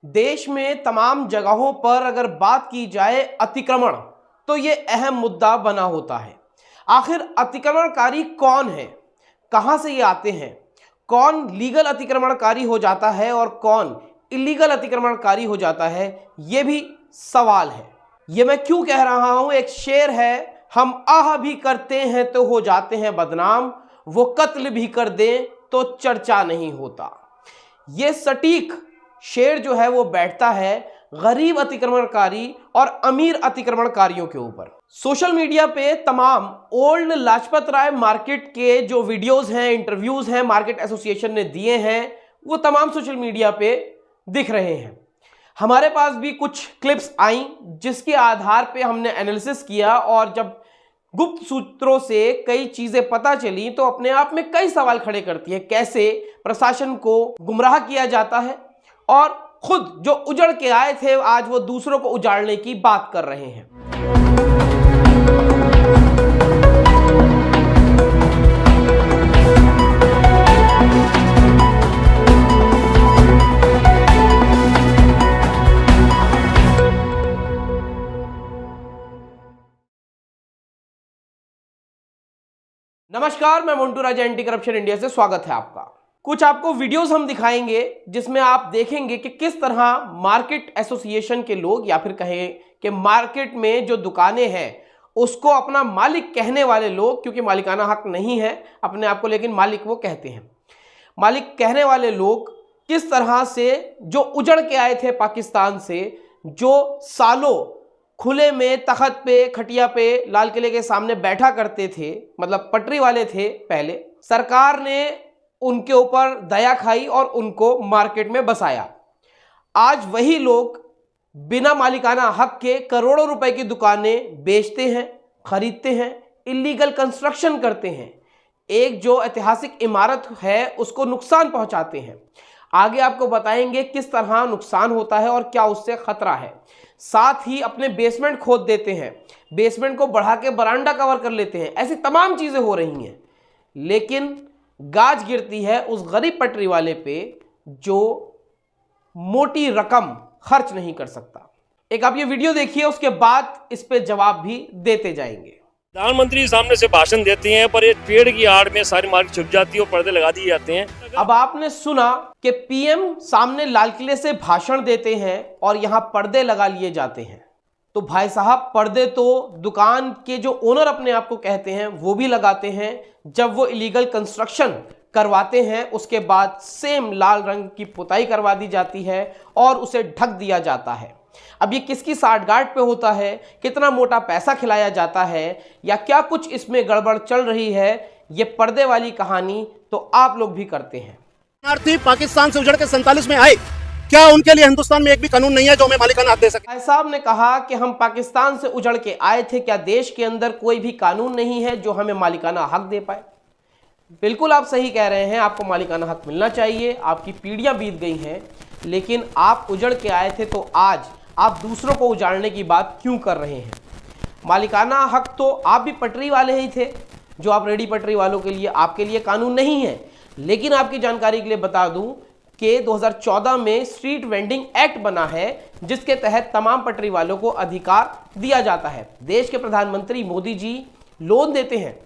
देश में तमाम जगहों पर अगर बात की जाए अतिक्रमण, तो ये अहम मुद्दा बना होता है। आखिर अतिक्रमणकारी कौन है, कहां से ये आते हैं, कौन लीगल अतिक्रमणकारी हो जाता है और कौन इलीगल अतिक्रमणकारी हो जाता है, ये भी सवाल है। ये मैं क्यों कह रहा हूं, एक शेर है, हम आह भी करते हैं तो हो जाते हैं बदनाम, वो कत्ल भी कर दें तो चर्चा नहीं होता। ये सटीक शेर जो है वो बैठता है गरीब अतिक्रमणकारी और अमीर अतिक्रमणकारियों के ऊपर। सोशल मीडिया पे तमाम ओल्ड लाजपत राय मार्केट के जो वीडियोस हैं, इंटरव्यूज हैं, मार्केट एसोसिएशन ने दिए हैं, वो तमाम सोशल मीडिया पे दिख रहे हैं। हमारे पास भी कुछ क्लिप्स आई जिसके आधार पे हमने एनालिसिस किया और जब गुप्त सूत्रों से कई चीजें पता चली तो अपने आप में कई सवाल खड़े करती है। कैसे प्रशासन को गुमराह किया जाता है और खुद जो उजड़ के आए थे आज वो दूसरों को उजाड़ने की बात कर रहे हैं। नमस्कार, मैं मोंटू राजा, एंटी करप्शन इंडिया से स्वागत है आपका। कुछ आपको वीडियोस हम दिखाएंगे जिसमें आप देखेंगे कि किस तरह मार्केट एसोसिएशन के लोग या फिर कहें कि मार्केट में जो दुकानें हैं उसको अपना मालिक कहने वाले लोग, क्योंकि मालिकाना हक नहीं है अपने आप को, लेकिन मालिक वो कहते हैं, मालिक कहने वाले लोग किस तरह से जो उजड़ के आए थे पाकिस्तान से, जो सालों खुले में तख्त पे, खटिया पे, लाल किले के सामने बैठा करते थे, मतलब पटरी वाले थे पहले, सरकार ने उनके ऊपर दया खाई और उनको मार्केट में बसाया। आज वही लोग बिना मालिकाना हक के करोड़ों रुपए की दुकानें बेचते हैं, खरीदते हैं, इलीगल कंस्ट्रक्शन करते हैं, एक जो ऐतिहासिक इमारत है उसको नुकसान पहुंचाते हैं। आगे आपको बताएंगे किस तरह नुकसान होता है और क्या उससे खतरा है। साथ ही अपने बेसमेंट खोद देते हैं, बेसमेंट को बढ़ा के बरांडा कवर कर लेते हैं। ऐसी तमाम चीजें हो रही हैं, लेकिन गाज गिरती है उस गरीब पटरी वाले पे जो मोटी रकम खर्च नहीं कर सकता। एक आप ये वीडियो देखिए, उसके बाद इस पे जवाब भी देते जाएंगे। प्रधानमंत्री सामने से भाषण देते हैं पर एक पेड़ की आड़ में सारी मार्केट छुप जाती है और पर्दे लगा दिए जाते हैं। अब आपने सुना कि पीएम सामने लाल किले से भाषण देते हैं और यहां पर्दे लगा लिए जाते हैं। तो भाई साहब, पर्दे तो दुकान के जो ओनर अपने आप को कहते हैं वो भी लगाते हैं जब वो इलीगल कंस्ट्रक्शन करवाते हैं। उसके बाद सेम लाल रंग की पुताई करवा दी जाती है और उसे ढक दिया जाता है। अब ये किसकी साठगांठ पे होता है, कितना मोटा पैसा खिलाया जाता है या क्या कुछ इसमें गड़बड़ चल रही है, ये पर्दे वाली कहानी तो आप लोग भी करते हैं। शरणार्थी पाकिस्तान से उजड़ के 47 में आए, क्या उनके लिए हिंदुस्तान में एक भी कानून नहीं है जो हमें मालिकाना हक दे सके? भाई साहब ने कहा कि हम पाकिस्तान से उजड़ के आए थे, क्या देश के अंदर कोई भी कानून नहीं है जो हमें मालिकाना हक दे पाए? बिल्कुल आप सही कह रहे हैं, आपको मालिकाना हक मिलना चाहिए। आपकी पीढ़ियां बीत गई हैं, लेकिन आप उजड़ के आए थे तो आज आप दूसरों को उजाड़ने की बात क्यों कर रहे हैं? मालिकाना हक तो आप भी पटरी वाले ही थे, जो आप रेडी पटरी वालों के लिए, आपके लिए कानून नहीं है। लेकिन आपकी जानकारी के लिए बता दूं कि 2014 में स्ट्रीट वेंडिंग एक्ट बना है जिसके तहत तमाम पटरी वालों को अधिकार दिया जाता है। देश के प्रधानमंत्री मोदी जी लोन देते हैं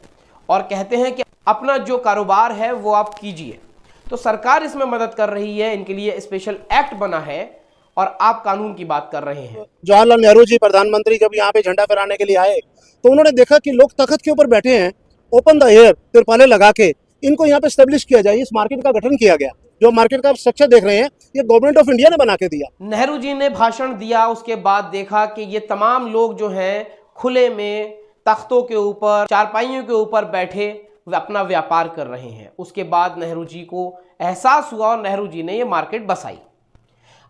और कहते हैं कि अपना जो कारोबार है वो आप कीजिए। तो सरकार इसमें मदद कर रही है, इनके लिए स्पेशल एक्ट बना है और आप कानून की बात कर रहे हैं। जवाहरलाल नेहरू जी प्रधानमंत्री जब यहाँ पे झंडा फहराने के लिए आए तो उन्होंने देखा कि लोग तख्त के ऊपर बैठे हैं, ओपन द एयर तिरपाले लगा के इनको यहाँ पे स्टेब्लिश किया जाए। इस मार्केट का गठन किया गया। जो मार्केट का स्ट्रक्चर देख रहे हैं ये गवर्नमेंट ऑफ इंडिया ने बना के दिया। नेहरू जी ने भाषण दिया, उसके बाद देखा कि ये तमाम लोग जो हैं खुले में तख्तों के ऊपर, चारपाइयों के ऊपर बैठे अपना व्यापार कर रहे हैं। उसके बाद नेहरू जी को एहसास हुआ और नेहरू जी ने ये मार्केट बसाई।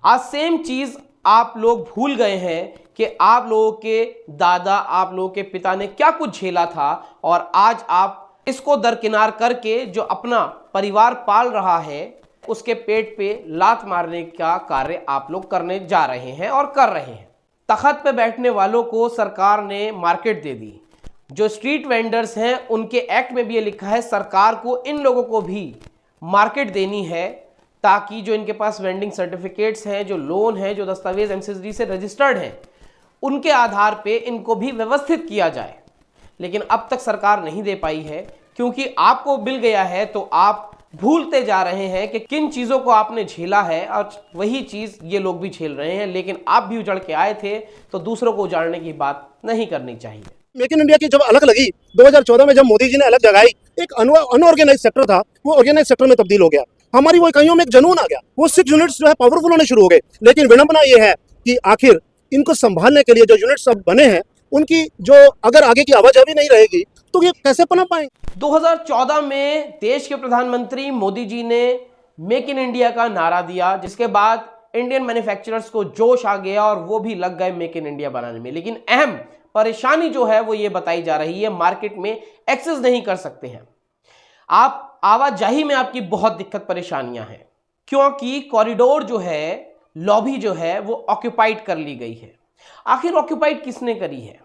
आज सेम चीज आप लोग भूल गए हैं कि आप लोगों के दादा, आप लोगों के पिता ने क्या कुछ झेला था और आज आप इसको दरकिनार करके जो अपना परिवार पाल रहा है उसके पेट पे लात मारने का कार्य आप लोग करने जा रहे हैं और कर रहे हैं। तख्त पे बैठने वालों को सरकार ने मार्केट दे दी। जो स्ट्रीट वेंडर्स हैं उनके एक्ट में भी ये लिखा है सरकार को इन लोगों को भी मार्केट देनी है ताकि जो इनके पास वेंडिंग सर्टिफिकेट्स हैं, जो लोन है, जो दस्तावेज एमसीडी से रजिस्टर्ड हैं, उनके आधार पे इनको भी व्यवस्थित किया जाए। लेकिन अब तक सरकार नहीं दे पाई है, क्योंकि आपको मिल गया है तो आप भूलते जा रहे हैं कि किन चीज़ों को आपने झेला है, और वही चीज़ ये लोग भी झेल रहे हैं। लेकिन आप भी उजड़ के आए थे तो दूसरों को उजाड़ने की बात नहीं करनी चाहिए। मेक इन इंडिया की जब अलग लगी 2014 में, जब मोदी जी ने अलग जगाई, एक अनऑर्गेनाइज सेक्टर था, वो ऑर्गेनाइज सेक्टर में तब्दील हो गया। हमारी वो इकाइयों में एक जुनून आ गया, वो 6 यूनिट्स जो है पावरफुल होने शुरू हो गए। लेकिन विडंबना ये है कि आखिर इनको संभालने के लिए जो यूनिट्स अब बने हैं, उनकी जो अगर आगे की आवाजाही नहीं रहेगी तो ये कैसे पनप पाएंगे। 2014 में देश के प्रधानमंत्री मोदी जी ने मेक इन इंडिया का नारा दिया, जिसके बाद इंडियन मैन्युफैक्चरर्स को जोश आ गया और वो भी लग गए मेक इन इंडिया बनाने में। लेकिन अहम परेशानी जो है वो ये बताई जा रही है, मार्केट में एक्सेस नहीं कर सकते हैं आप, आवाजाही में आपकी बहुत दिक्कत परेशानियां हैं, क्योंकि कॉरिडोर जो है, लॉबी जो है, वो ऑक्यूपाइड कर ली गई है। आखिर ऑक्यूपाइड किसने करी है?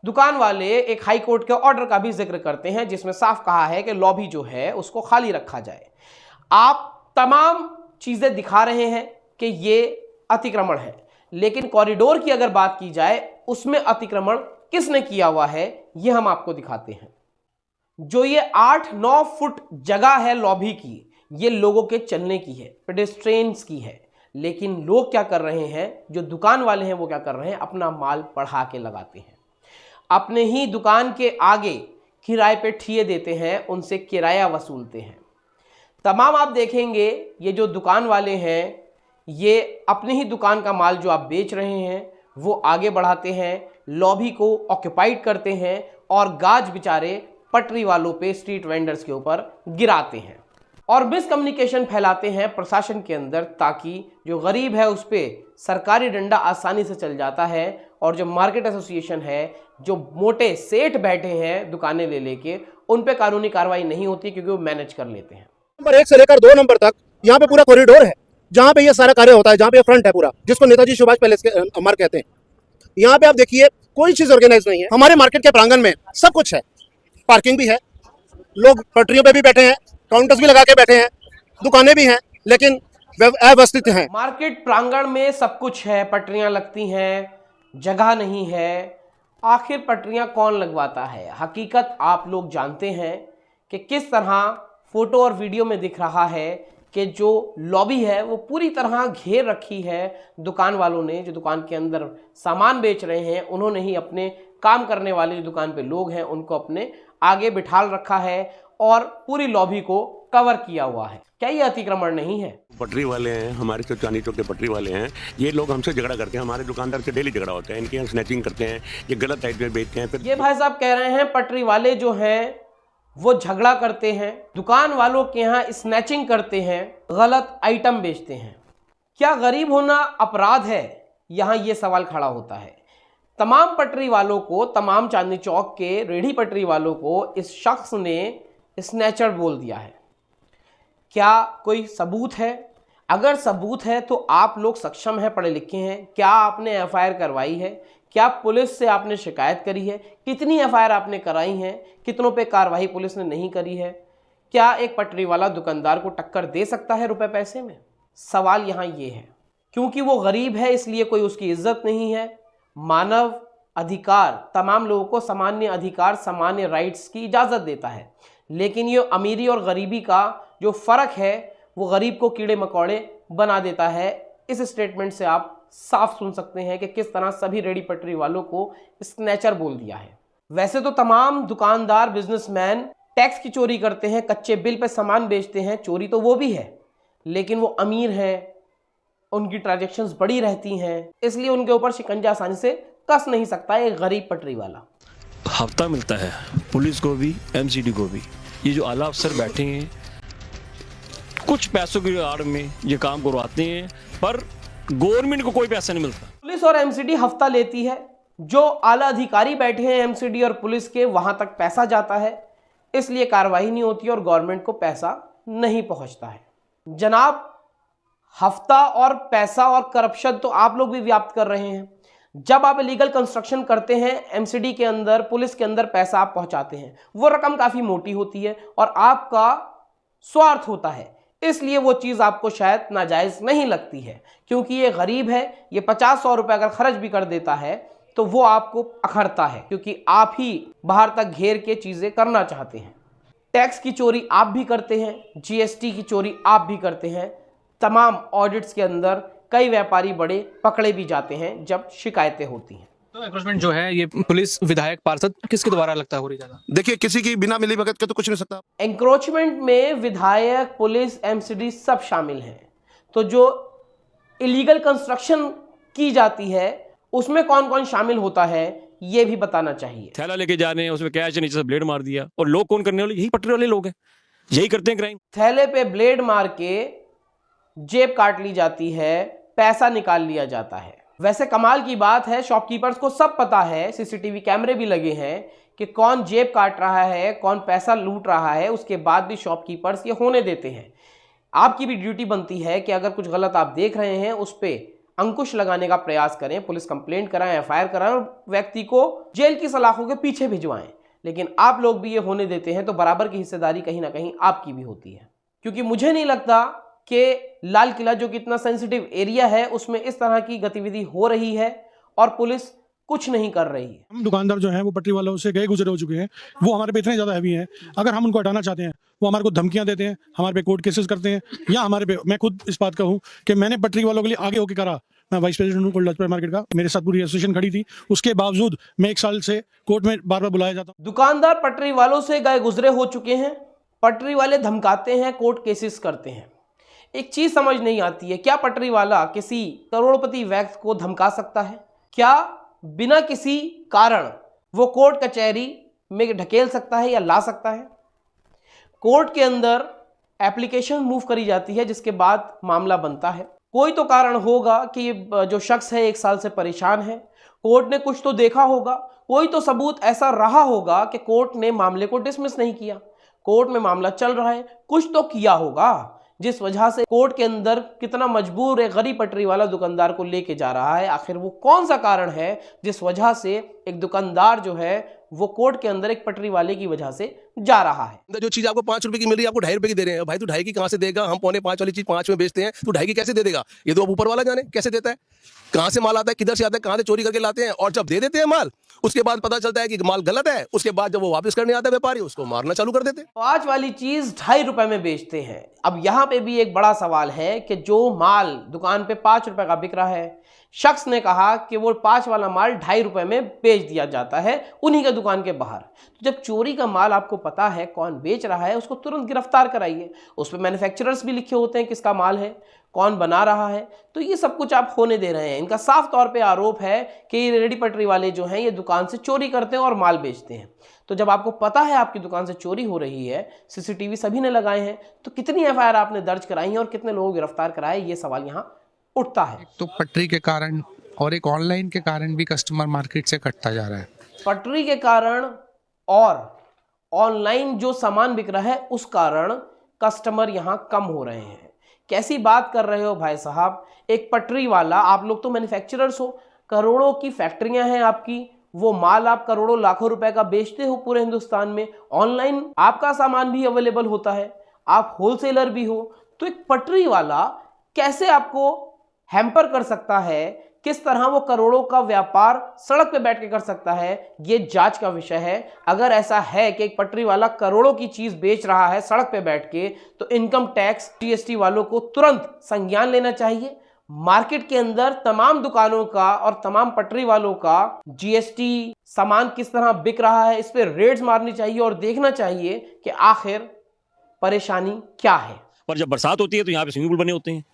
दुकान वाले एक हाई कोर्ट के ऑर्डर का भी जिक्र करते हैं, जिसमें साफ कहा है कि लॉबी जो है उसको खाली रखा जाए। आप तमाम चीजें दिखा रहे हैं कि ये अतिक्रमण है, लेकिन कॉरिडोर की अगर बात की जाए, उसमें अतिक्रमण किसने किया हुआ है ये हम आपको दिखाते हैं। जो ये 8-9 फुट जगह है लॉबी की, ये लोगों के चलने की है, पेडेस्ट्रियंस की है। लेकिन लोग क्या कर रहे हैं, जो दुकान वाले हैं वो क्या कर रहे हैं, अपना माल बढ़ा के लगाते हैं, अपने ही दुकान के आगे किराए पे ठिए देते हैं, उनसे किराया वसूलते हैं। तमाम आप देखेंगे ये जो दुकान वाले हैं, ये अपने ही दुकान का माल जो आप बेच रहे हैं वो आगे बढ़ाते हैं, लॉबी को ऑक्यूपाइड करते हैं और गाज बेचारे पटरी वालों पे, स्ट्रीट वेंडर्स के ऊपर गिराते हैं और मिसकम्युनिकेशन फैलाते हैं प्रशासन के अंदर, ताकि जो गरीब है उस पर सरकारी डंडा आसानी से चल जाता है और जो मार्केट एसोसिएशन है, जो मोटे सेठ बैठे हैं दुकानें ले लेके, उन पे कानूनी कार्रवाई नहीं होती, क्योंकि वो मैनेज कर लेते हैं। नंबर 1 से लेकर 2 नंबर तक यहाँ पे पूरा कॉरिडोर है, जहाँ पे ये सारा कार्य होता है, जहाँ पे फ्रंट है पूरा, जिसको नेताजी सुभाष पैलेस के अमर कहते हैं। यहाँ पे आप देखिए कोई चीज ऑर्गेनाइज नहीं है। हमारे मार्केट के प्रांगण में सब कुछ है, पार्किंग भी है, लोग पटरियों पे भी बैठे हैं, काउंटर्स भी लगा के बैठे हैं, दुकानें भी हैं, लेकिन अव्यवस्थित हैं। मार्केट प्रांगण में सब कुछ है, पटरियां लगती हैं, जगह नहीं है। आखिर पटरियां कौन लगवाता है? हकीकत आप लोग जानते हैं कि किस तरह फोटो और वीडियो में दिख रहा है कि जो लॉबी है वो पूरी तरह घेर रखी है दुकान वालों ने, जो दुकान के अंदर सामान बेच रहे हैं उन्होंने ही अपने काम करने वाले जो दुकान पे लोग हैं उनको अपने आगे बिठाल रखा है और पूरी लॉबी को कवर किया हुआ है। क्या ये अतिक्रमण नहीं है? पटरी वाले हैं, हमारे जो चांदी चौक के पटरी वाले हैं, ये लोग हमसे झगड़ा करते हैं, हमारे दुकानदार से डेली झगड़ा होता है, इनके यहाँ स्नैचिंग करते हैं, ये गलत आइटम बेचते हैं। फिर ये भाई साहब कह रहे हैं पटरी वाले जो हैं वो झगड़ा करते हैं, दुकान वालों के यहाँ स्नैचिंग करते हैं, गलत आइटम बेचते हैं। क्या गरीब होना अपराध है? यहाँ ये सवाल खड़ा होता है। तमाम पटरी वालों को, तमाम चांदनी चौक के रेढ़ी पटरी वालों को इस शख्स ने स्नैचर बोल दिया है। क्या कोई सबूत है? अगर सबूत है तो आप लोग सक्षम हैं, पढ़े लिखे हैं, क्या आपने एफआईआर करवाई है? क्या पुलिस से आपने शिकायत करी है? कितनी एफआईआर आपने कराई हैं? कितनों पे कार्रवाई पुलिस ने नहीं करी है? क्या एक पटरी वाला दुकानदार को टक्कर दे सकता है रुपए पैसे में? सवाल यहाँ ये है, क्योंकि वो गरीब है इसलिए कोई उसकी इज्जत नहीं है। मानव अधिकार तमाम लोगों को सामान्य अधिकार, सामान्य राइट्स की इजाज़त देता है, लेकिन ये अमीरी और गरीबी का जो फ़र्क है वो गरीब को कीड़े मकोड़े बना देता है। इस स्टेटमेंट से आप साफ सुन सकते हैं कि किस तरह सभी रेडी पटरी वालों को स्नैचर बोल दिया है। वैसे तो तमाम दुकानदार, बिजनेसमैन टैक्स की चोरी करते हैं, कच्चे बिल पे सामान बेचते हैं, चोरी तो वो भी है, लेकिन वो अमीर हैं, उनकी ट्रांजैक्शंस बड़ी रहती हैं, इसलिए उनके ऊपर शिकंजा आसानी से कस नहीं सकता एक गरीब पटरी वाला। हफ्ता मिलता है पुलिस को भी, एमसीडी को भी। ये जो आला अफसर बैठे हैं कुछ पैसों की आड़ में ये काम करवाते हैं, पर गवर्नमेंट को कोई पैसा नहीं मिलता। पुलिस और एमसीडी हफ्ता लेती है, जो आला अधिकारी बैठे हैं एमसीडी और पुलिस के, वहां तक पैसा जाता है, इसलिए कार्रवाई नहीं होती और गवर्नमेंट को पैसा नहीं पहुंचता है। जनाब, हफ्ता और पैसा और करप्शन तो आप लोग भी व्याप्त कर रहे हैं। जब आप इलीगल कंस्ट्रक्शन करते हैं, एमसीडी के अंदर, पुलिस के अंदर पैसा आप पहुंचाते हैं, वो रकम काफ़ी मोटी होती है और आपका स्वार्थ होता है इसलिए वो चीज़ आपको शायद नाजायज़ नहीं लगती है, क्योंकि ये गरीब है, ये 50-100 रुपये अगर खर्च भी कर देता है तो वो आपको अखरता है, क्योंकि आप ही बाहर तक घेर के चीज़ें करना चाहते हैं। टैक्स की चोरी आप भी करते हैं, जीएसटी की चोरी आप भी करते हैं। तमाम ऑडिट्स के अंदर कई व्यापारी बड़े पकड़े भी जाते हैं जब शिकायतें होती हैं। तो एंक्रोचमेंट जो है ये पुलिस, विधायक, पार्षद किसके द्वारा लगता है हो रही ज़्यादा? देखिए, किसी की बिना मिली भगत के तो कुछ नहीं सकता। एंक्रोचमेंट में विधायक, पुलिस, एमसीडी सब शामिल हैं। तो जो इलीगल कंस्ट्रक्शन की जाती है उसमें कौन कौन शामिल होता है ये भी बताना चाहिए। थैला लेके जा रहे हैं, उसमें कैश नीचे से ब्लेड मार दिया, और लोग कौन करने वाले? यही पटरी वाले लोग हैं, यही करते हैं क्राइम। थैले पे ब्लेड मार के जेब काट ली जाती है, पैसा निकाल लिया जाता है। वैसे कमाल की बात है, शॉपकीपर्स को सब पता है, सीसीटीवी कैमरे भी लगे हैं कि कौन जेब काट रहा है, कौन पैसा लूट रहा है। उसके बाद भी शॉपकीपर्स ये होने देते हैं। आपकी भी ड्यूटी बनती है कि अगर कुछ गलत आप देख रहे हैं उस पर अंकुश लगाने का प्रयास करें, पुलिस कंप्लेंट कराएं, एफआईआर कराएं और व्यक्ति को जेल की सलाखों के पीछे भिजवाएं। लेकिन आप लोग भी ये होने देते हैं, तो बराबर की हिस्सेदारी कहीं ना कहीं आपकी भी होती है। क्योंकि मुझे नहीं लगता कि लाल किला जो कि इतना सेंसिटिव एरिया है उसमें इस तरह की गतिविधि हो रही है और पुलिस कुछ नहीं कर रही है। हम दुकानदार जो हैं वो पटरी वालों से गए गुजरे हो चुके हैं, वो हमारे पे इतने ज़्यादा हैवी हैं, अगर हम उनको हटाना चाहते हैं वो हमारे को धमकियां देते हैं, हमारे पे कोर्ट केसेस करते हैं, या हमारे पे, मैं खुद इस बात का हूँ कि मैंने पटरी वालों के लिए आगे होकर करा। मैं वाइस प्रेसिडेंट हूँ कोल्ड लजपत मार्केट का, मेरे साथ पूरी एसोसिएशन खड़ी थी, उसके बावजूद मैं 1 साल से कोर्ट में बार बार बुलाया जाता हूँ। दुकानदार पटरी वालों से गए गुजरे हो चुके हैं, पटरी वाले धमकाते हैं, कोर्ट केसेस करते हैं। एक चीज समझ नहीं आती है, क्या पटरी वाला किसी करोड़पति व्यक्ति को धमका सकता है? क्या बिना किसी कारण वो कोर्ट कचहरी में ढकेल सकता है या ला सकता है? कोर्ट के अंदर एप्लीकेशन मूव करी जाती है जिसके बाद मामला बनता है। कोई तो कारण होगा कि ये जो शख्स है 1 साल से परेशान है, कोर्ट ने कुछ तो देखा होगा, कोई तो सबूत ऐसा रहा होगा कि कोर्ट ने मामले को डिसमिस नहीं किया। कोर्ट में मामला चल रहा है, कुछ तो किया होगा जिस वजह से कोर्ट के अंदर कितना मजबूर है गरीब पटरी वाला दुकानदार को लेके जा रहा है। आखिर वो कौन सा कारण है जिस वजह से एक दुकानदार जो है वो कोर्ट के अंदर एक पटरी वाले की वजह से जा रहा है। जो चीज आपको 5 रुपए की मिल रही है आपको 2.5 रुपए की दे रहे हैं। भाई तू 2.5 की कहां से देगा? हम 4.5 वाली चीज 5 में बेचते हैं, तू 2.5 की कैसे दे देगा? ये तो अब ऊपर वाला जाने कैसे देता है, कहां से माल आता है, किधर से आता है, कहां से चोरी करके लाते हैं। और जब दे देते हैं माल, उसके बाद पता चलता है कि माल गलत है, उसके बाद जब वो वापस करने आता है व्यापारी, उसको मारना चालू कर देते हैं। 5 वाली चीज 2.5 रुपए में बेचते हैं। अब यहां पे भी एक बड़ा सवाल है कि जो माल दुकान पे 5 रुपए का बिक रहा है, शख्स ने कहा कि वो 5 वाला माल 2.5 रुपए में बेच दिया जाता है उन्हीं के दुकान के बाहर। तो जब चोरी का माल आपको पता है कौन बेच रहा है, उसको तुरंत गिरफ्तार कराइए। उस पर मैन्युफैक्चरर्स भी लिखे होते हैं किसका माल है, कौन बना रहा है। तो ये सब कुछ आप होने दे रहे हैं। इनका साफ तौर पे आरोप है कि ये रेडी पटरी वाले जो हैं ये दुकान से चोरी करते हैं और माल बेचते हैं। तो जब आपको पता है आपकी दुकान से चोरी हो रही है, सीसीटीवी सभी ने लगाए हैं, तो कितनी एफआईआर आपने दर्ज कराई है और कितने लोगों को गिरफ्तार कराए, ये सवाल यहाँ उठता है। तो पटरी के कारण और एक ऑनलाइन के कारण भी कस्टमर मार्केट से कटता जा रहा है। पटरी के कारण और ऑनलाइन जो सामान बिक रहा है उस कारण कस्टमर यहाँ कम हो रहे हैं। कैसी बात कर रहे हो भाई साहब? एक पटरी वाला, आप लोग तो मैन्युफैक्चरर्स हो, करोड़ों की फैक्ट्रियां हैं आपकी, वो माल आप करोड़ों लाखों रुपए का बेचते हो पूरे हिंदुस्तान में। ऑनलाइन आपका सामान भी अवेलेबल होता है, आप होलसेलर भी हो। तो एक पटरी वाला कैसे आपको हैम्पर कर सकता है, किस तरह वो करोड़ों का व्यापार सड़क पे बैठ के कर सकता है, ये जांच का विषय है। अगर ऐसा है कि एक पटरी वाला करोड़ों की चीज बेच रहा है सड़क पे बैठ के, तो इनकम टैक्स, जीएसटी वालों को तुरंत संज्ञान लेना चाहिए। मार्केट के अंदर तमाम दुकानों का और तमाम पटरी वालों का जीएसटी, सामान किस तरह बिक रहा है, इस पर रेड्स मारनी चाहिए और देखना चाहिए कि आखिर परेशानी क्या है। पर जब बरसात होती है तो यहाँ पे स्विमिंग पूल बने होते हैं।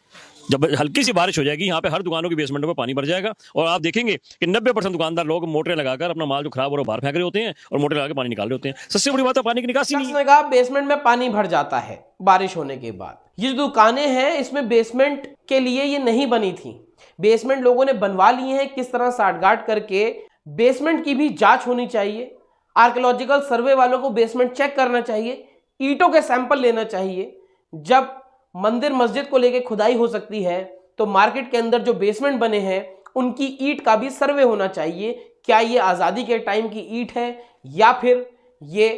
जब हल्की सी बारिश हो जाएगी यहाँ पे हर दुकानों की बेसमेंटों में पानी भर जाएगा और आप देखेंगे कि 90% दुकानदार लोग मोटरें लगाकर अपना माल जो खराब हो रहा है बाहर फेंक रहे होते हैं और मोटरें लगाकर पानी निकाल रहे होते हैं। सबसे बड़ी बात है पानी की निकासी नहीं है। कहा बेसमेंट में पानी भर जाता है बारिश होने के बाद। ये दुकानें हैं इसमें बेसमेंट के लिए ये नहीं बनी थी, बेसमेंट लोगों ने बनवा लिए हैं किस तरह साठगांठ करके। बेसमेंट की भी जांच होनी चाहिए, आर्कियोलॉजिकल सर्वे वालों को बेसमेंट चेक करना चाहिए, ईंटों के सैंपल लेना चाहिए। जब मंदिर मस्जिद को लेके खुदाई हो सकती है तो मार्केट के अंदर जो बेसमेंट बने हैं उनकी ईंट का भी सर्वे होना चाहिए। क्या ये आज़ादी के टाइम की ईंट है या फिर ये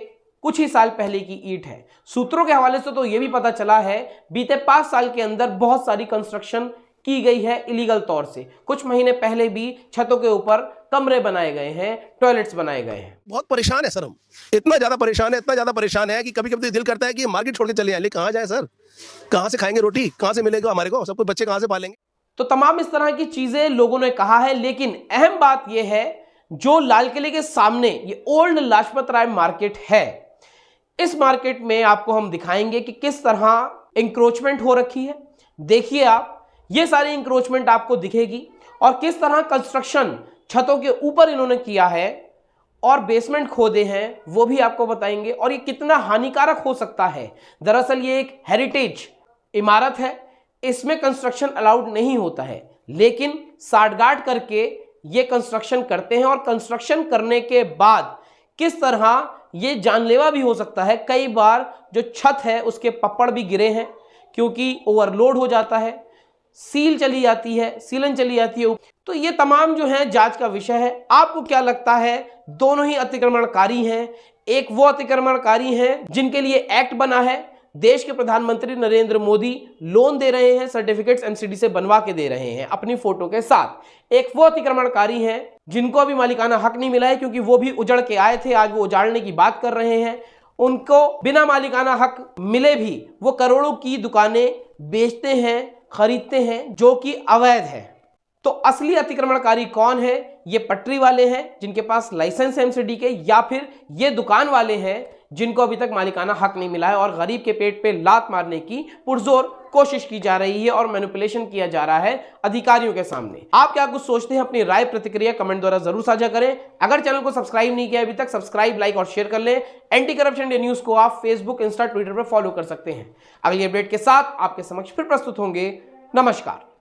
कुछ ही साल पहले की ईंट है। सूत्रों के हवाले से तो यह भी पता चला है बीते 5 साल के अंदर बहुत सारी कंस्ट्रक्शन की गई है इलीगल तौर से। कुछ महीने पहले भी छतों के ऊपर कमरे बनाए गए हैं, टॉयलेट्स बनाए गए हैं। बहुत परेशान है सर, हम इतना ज्यादा परेशान है कि कभी कभी दिल करता है कि मार्केट छोड़ के चले जाए, लेकिन कहाँ जाए सर, कहाँ से खाएंगे रोटी, कहाँ से मिलेगा हमारे को, सब कुछ बच्चे कहाँ से पालेंगे। तो तमाम इस तरह की चीजें लोगों ने कहा है, लेकिन अहम बात यह है जो लाल किले के सामने ये ओल्ड लाजपत राय मार्केट है, इस मार्केट में आपको हम दिखाएंगे कि किस तरह इंक्रोचमेंट हो रखी है। देखिए आप, ये सारी इंक्रोचमेंट आपको दिखेगी और किस तरह कंस्ट्रक्शन छतों के ऊपर इन्होंने किया है और बेसमेंट खोदे हैं वो भी आपको बताएंगे, और ये कितना हानिकारक हो सकता है। दरअसल ये एक हेरिटेज इमारत है, इसमें कंस्ट्रक्शन अलाउड नहीं होता है, लेकिन साठगांठ करके ये कंस्ट्रक्शन करते हैं और कंस्ट्रक्शन करने के बाद किस तरह ये जानलेवा भी हो सकता है। कई बार जो छत है उसके पप्पड़ भी गिरे हैं क्योंकि ओवरलोड हो जाता है, सीलन चली जाती है। तो ये तमाम जो है जांच का विषय है। आपको क्या लगता है, दोनों ही अतिक्रमणकारी हैं? एक वो अतिक्रमणकारी हैं जिनके लिए एक्ट बना है, देश के प्रधानमंत्री नरेंद्र मोदी लोन दे रहे हैं, सर्टिफिकेट्स एमसीडी से बनवा के दे रहे हैं अपनी फोटो के साथ। एक वो अतिक्रमणकारी हैं जिनको अभी मालिकाना हक नहीं मिला है क्योंकि वो भी उजड़ के आए थे, आज वो उजाड़ने की बात कर रहे हैं। उनको बिना मालिकाना हक मिले भी वो करोड़ों की दुकानें बेचते हैं, खरीदते हैं, जो कि अवैध है। तो असली अतिक्रमणकारी कौन है? ये पटरी वाले हैं जिनके पास लाइसेंस है एमसीडी के, या फिर ये दुकान वाले हैं जिनको अभी तक मालिकाना हक नहीं मिला है और गरीब के पेट पे लात मारने की पुरजोर कोशिश की जा रही है और मैनिपुलेशन किया जा रहा है अधिकारियों के सामने। आप क्या कुछ सोचते हैं? अपनी राय प्रतिक्रिया कमेंट द्वारा जरूर साझा करें। अगर चैनल को सब्सक्राइब नहीं किया अभी तक, सब्सक्राइब, लाइक और शेयर कर लें। एंटी करप्शन इंडिया न्यूज को आप फेसबुक, इंस्टा, ट्विटर पर फॉलो कर सकते हैं। अगली अपडेट के साथ आपके समक्ष फिर प्रस्तुत होंगे। नमस्कार।